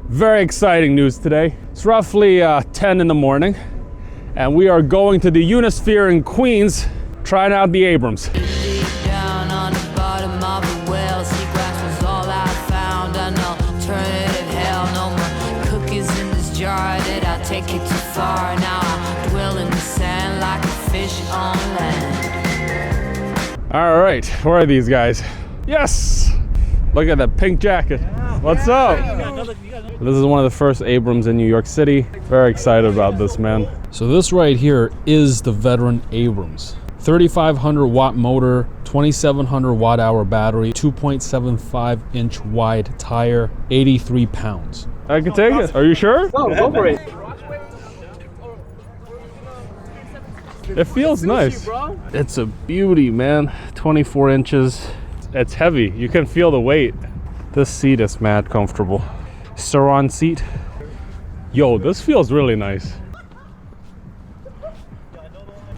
Very exciting news today. It's roughly 10 in the morning, and we are going to the Unisphere in Queens, trying out the Abrams. Down on the bottom of the well, seagrass was all I found. I know, alternative hell, no more cookies in this jar that I take it too far. Now I dwell in the sand like a fish on land. All right, where are these guys? Yes! Look at that pink jacket. What's up? This is one of the first Abrams in New York City. Very excited about this, man. So this right here is the veteran Abrams. 3,500 watt motor, 2,700 watt hour battery, 2.75 inch wide tire, 83 pounds. I can take it. Are you sure? Go for it. It feels nice. It's a beauty, man. 24 inches. It's heavy. You can feel the weight. This seat is mad comfortable. Sauron seat. Yo, this feels really nice.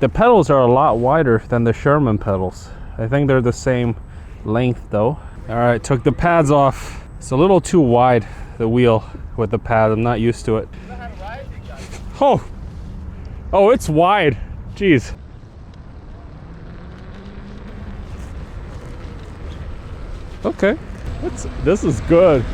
The pedals are a lot wider than the Sherman pedals. I think they're the same length though. All right, took the pads off. It's a little too wide, the wheel with the pad. I'm not used to it. Oh, it's wide. Jeez. Okay, this is good.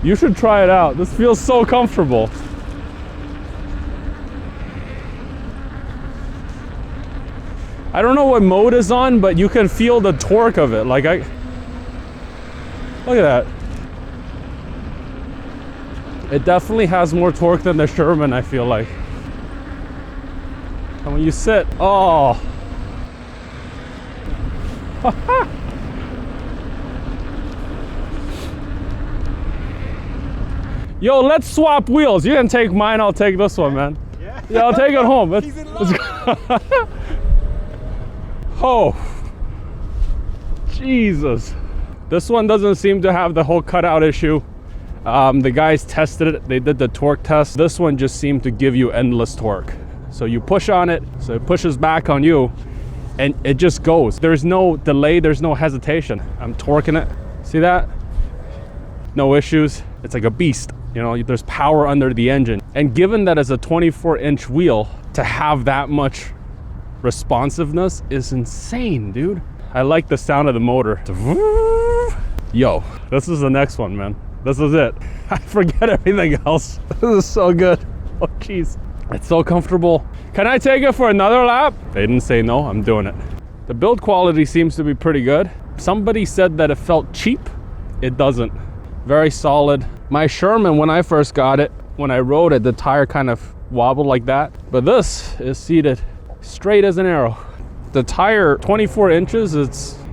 You should try it out. This feels so comfortable. I don't know what mode is on, but you can feel the torque of it. Look at that. It definitely has more torque than the Sherman, I feel like. And when you sit, oh. Yo, let's swap wheels. You can take mine, I'll take this one, man. Yeah, I'll take it home. Let's go. Oh, Jesus. This one doesn't seem to have the whole cutout issue. The guys tested it. They did the torque test. This one just seemed to give you endless torque. So you push on it, so it pushes back on you, and it just goes. There's no delay, there's no hesitation. I'm torquing it. See that? No issues. It's like a beast. You know, there's power under the engine. And given that it's a 24-inch wheel, to have that much responsiveness is insane, dude. I like the sound of the motor. Yo, this is the next one, man. This is it. I forget everything else. This is so good. Oh, jeez. It's so comfortable. Can I take it for another lap? They didn't say no. I'm doing it. The build quality seems to be pretty good. Somebody said that it felt cheap. It doesn't. Very solid. My Sherman, when I first got it, when I rode it, the tire kind of wobbled like that. But this is seated straight as an arrow. The tire, 24 inches,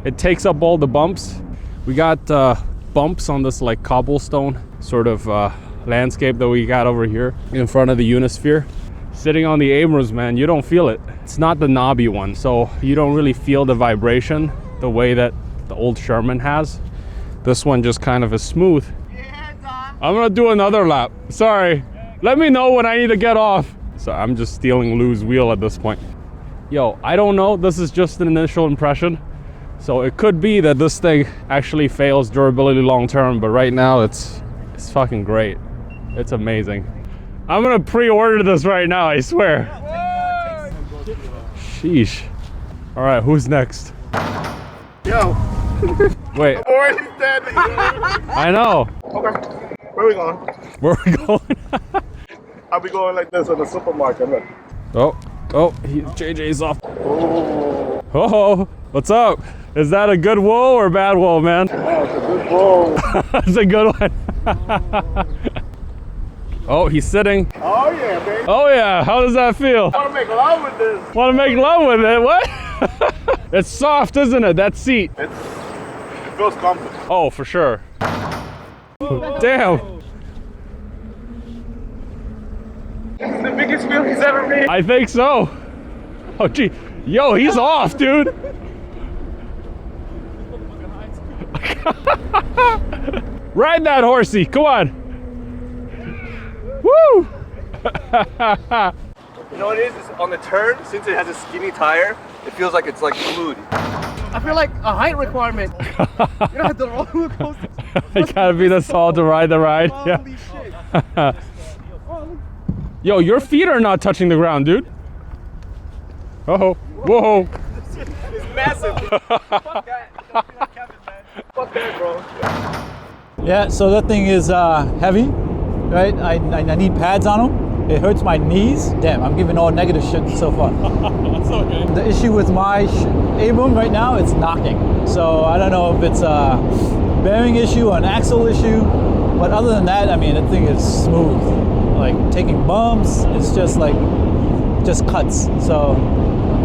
it takes up all the bumps. We got bumps on this like cobblestone sort of landscape that we got over here in front of the Unisphere. Sitting on the Abrams, man, you don't feel it. It's not the knobby one, so you don't really feel the vibration the way that the old Sherman has. This one just kind of is smooth. I'm gonna do another lap. Sorry. Let me know when I need to get off. So I'm just stealing Lou's wheel at this point. Yo, I don't know. This is just an initial impression. So it could be that this thing actually fails durability long term, but right now it's fucking great. It's amazing. I'm gonna pre-order this right now, I swear. Sheesh. All right, who's next? Yo. Wait. I'm already standing. I know. Okay. Where we going? Where are we going? I'll be going like this in the supermarket. Look. JJ's off. Oh, what's up? Is that a good wool or bad wool, man? Oh, it's a good roll. That's a good one. Oh, he's sitting. Oh yeah, baby. Oh yeah, how does that feel? I want to make love with this. Want to make love with it? What? It's soft, isn't it? That seat. It feels comfortable. Oh, for sure. Damn. It's the biggest wheel he's ever made. I think so. Oh, gee. Yo, he's off, dude. Ride that horsey. Come on. Woo! You know what it is? It's on the turn, since it has a skinny tire, it feels like it's like fluid. I feel like a height requirement. You know, the roller coaster. You gotta be this tall to ride the ride. Holy Yeah. shit. Yo, your feet are not touching the ground, dude. Oh, whoa. It's massive. Fuck that. Fuck that, bro. Yeah, so that thing is heavy, right? I need pads on them. It hurts my knees. Damn, I'm giving all negative shit so far. That's okay. The issue with my Abram right now, it's knocking. So I don't know if it's a bearing issue or an axle issue, but other than that, I mean, that thing is smooth. Like taking bumps, it's just cuts. So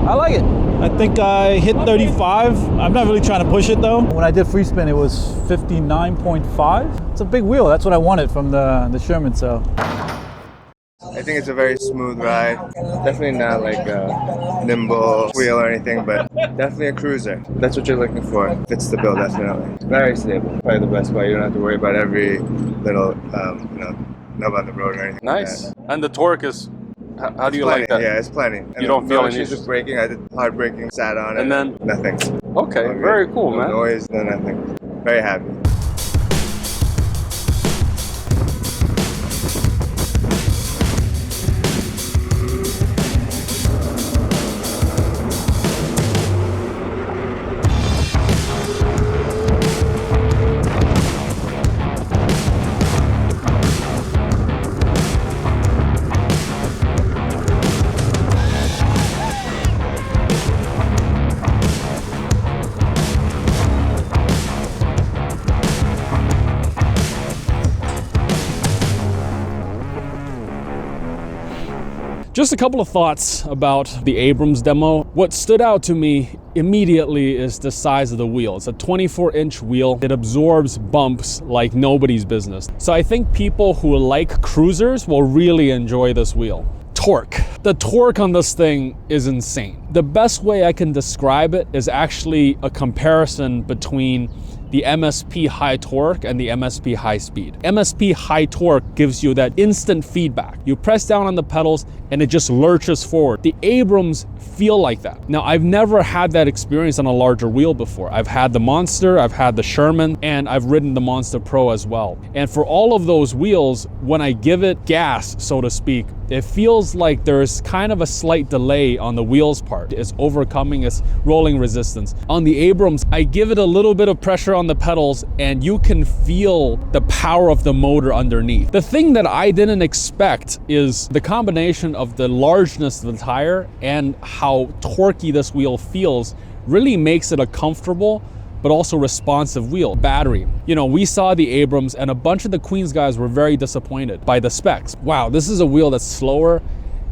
I like it. I think I hit 35. I'm not really trying to push it though. When I did free spin, it was 59.5. It's a big wheel. That's what I wanted from the Sherman. So I think it's a very smooth ride. Definitely not like a nimble wheel or anything, but definitely a cruiser. That's what you're looking for. Fits the bill, definitely. Very stable. Probably the best part. You don't have to worry about every little, nub on the road or anything. Nice. Like that. And the torque is, how do you Plenty, like that? Yeah, it's plenty. And You don't feel no any issues issues? with braking. I did hard braking, sat on it. And then? Nothing. Okay, Okay. very cool, No man. noise, no nothing. Very happy. Just a couple of thoughts about the Abrams demo. What stood out to me immediately is the size of the wheel. It's a 24-inch wheel. It absorbs bumps like nobody's business. So I think people who like cruisers will really enjoy this wheel. Torque. The torque on this thing is insane. The best way I can describe it is actually a comparison between the MSP high torque and the MSP high speed. MSP high torque gives you that instant feedback. You press down on the pedals and it just lurches forward. The Abrams feel like that. Now, I've never had that experience on a larger wheel before. I've had the Monster, I've had the Sherman, and I've ridden the Monster Pro as well. And for all of those wheels, when I give it gas, so to speak, it feels like there's kind of a slight delay on the wheels part. It's overcoming its rolling resistance. On the Abrams, I give it a little bit of pressure on the pedals and you can feel the power of the motor underneath. The thing that I didn't expect is the combination of the largeness of the tire and how torquey this wheel feels really makes it a comfortable but also responsive wheel. Battery. You know, we saw the Abrams and a bunch of the Queens guys were very disappointed by the specs. Wow, this is a wheel that's slower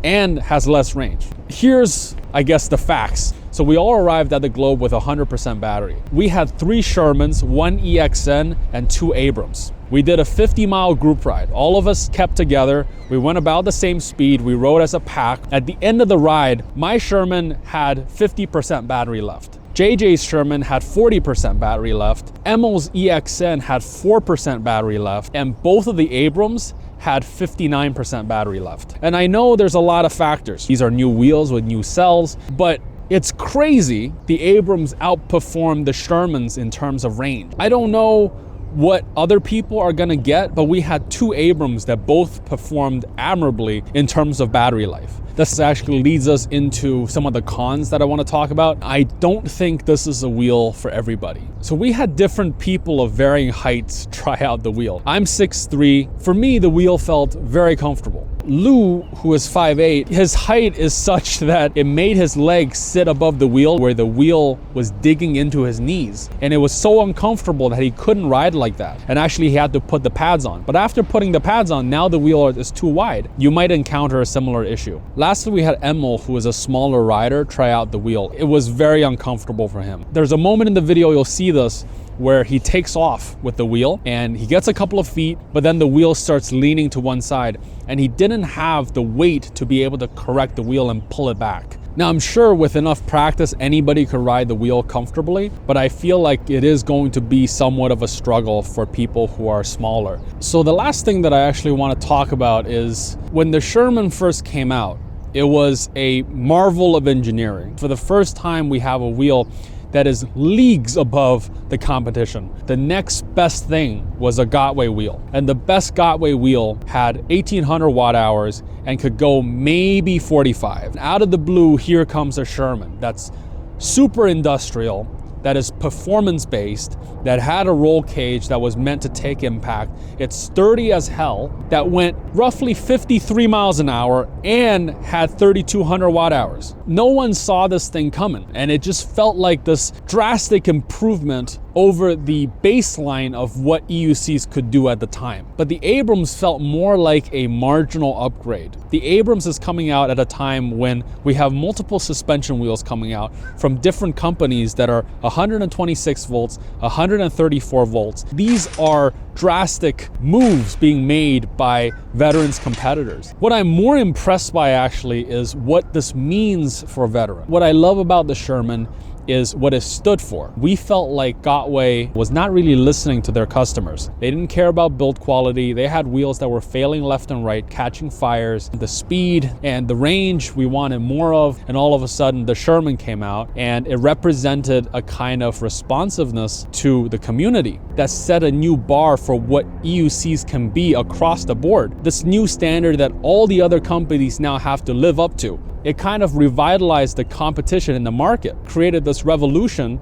and has less range. Here's, I guess, the facts. So we all arrived at the Globe with 100% battery. We had 3 Shermans, 1 EXN, and 2 Abrams. We did a 50-mile group ride. All of us kept together. We went about the same speed. We rode as a pack. At the end of the ride, my Sherman had 50% battery left. JJ's Sherman had 40% battery left. Emel's EXN had 4% battery left. And both of the Abrams had 59% battery left. And I know there's a lot of factors. These are new wheels with new cells, but it's crazy the Abrams outperformed the Shermans in terms of range. I don't know what other people are gonna get, but we had 2 Abrams that both performed admirably in terms of battery life. This actually leads us into some of the cons that I want to talk about. I don't think this is a wheel for everybody. So we had different people of varying heights try out the wheel. I'm 6'3". For me, the wheel felt very comfortable. Lou, who is 5'8", his height is such that it made his legs sit above the wheel where the wheel was digging into his knees. And it was so uncomfortable that he couldn't ride like that. And actually he had to put the pads on. But after putting the pads on, now the wheel is too wide. You might encounter a similar issue. Lastly, we had Emel, who is a smaller rider, try out the wheel. It was very uncomfortable for him. There's a moment in the video, you'll see this, where he takes off with the wheel and he gets a couple of feet, but then the wheel starts leaning to one side and he didn't have the weight to be able to correct the wheel and pull it back. Now, I'm sure with enough practice, anybody could ride the wheel comfortably, but I feel like it is going to be somewhat of a struggle for people who are smaller. So the last thing that I actually want to talk about is when the Sherman first came out, it was a marvel of engineering. For the first time, we have a wheel that is leagues above the competition. The next best thing was a Gotway wheel. And the best Gotway wheel had 1800 watt hours and could go maybe 45. Out of the blue, here comes a Sherman that's super industrial, that is performance-based, that had a roll cage that was meant to take impact. It's sturdy as hell, that went roughly 53 miles an hour and had 3200 watt hours. No one saw this thing coming, and it just felt like this drastic improvement over the baseline of what EUCs could do at the time. But the Abrams felt more like a marginal upgrade. The Abrams is coming out at a time when we have multiple suspension wheels coming out from different companies that are 126 volts, 134 volts. These are drastic moves being made by veterans competitors. What I'm more impressed by actually is what this means for a veteran. What I love about the Sherman is what it stood for. We felt like Gotway was not really listening to their customers. They didn't care about build quality. They had wheels that were failing left and right, catching fires. The speed and the range we wanted more of, and all of a sudden the Sherman came out and it represented a kind of responsiveness to the community that set a new bar for what EUCs can be across the board. This new standard that all the other companies now have to live up to. It kind of revitalized the competition in the market, created this revolution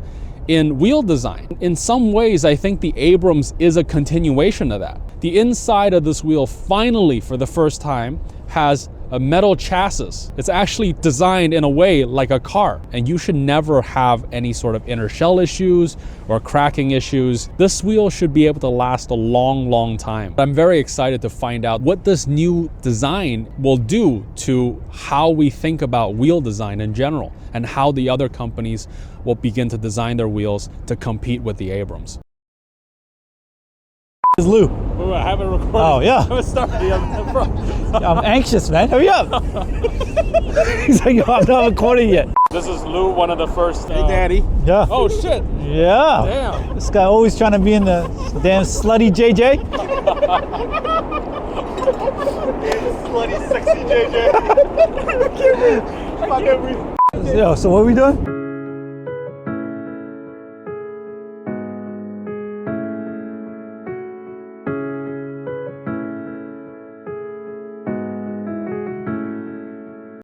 in wheel design. In some ways, I think the Abrams is a continuation of that. The inside of this wheel finally, for the first time, has a metal chassis. It's actually designed in a way like a car, and you should never have any sort of inner shell issues or cracking issues. This wheel should be able to last a long, long time. I'm very excited to find out what this new design will do to how we think about wheel design in general, and how the other companies will begin to design their wheels to compete with the Abrams. Is Lou? Ooh, I haven't recorded. Oh, yeah. I'm anxious, man. Hurry up. He's like, yo, I'm not recording yet. This is Lou, one of the first. Hey, Daddy. Yeah. Oh, shit. Yeah. Damn. This guy always trying to be in the damn slutty JJ. Slutty, sexy JJ. I can't breathe. Yo, so what are we doing?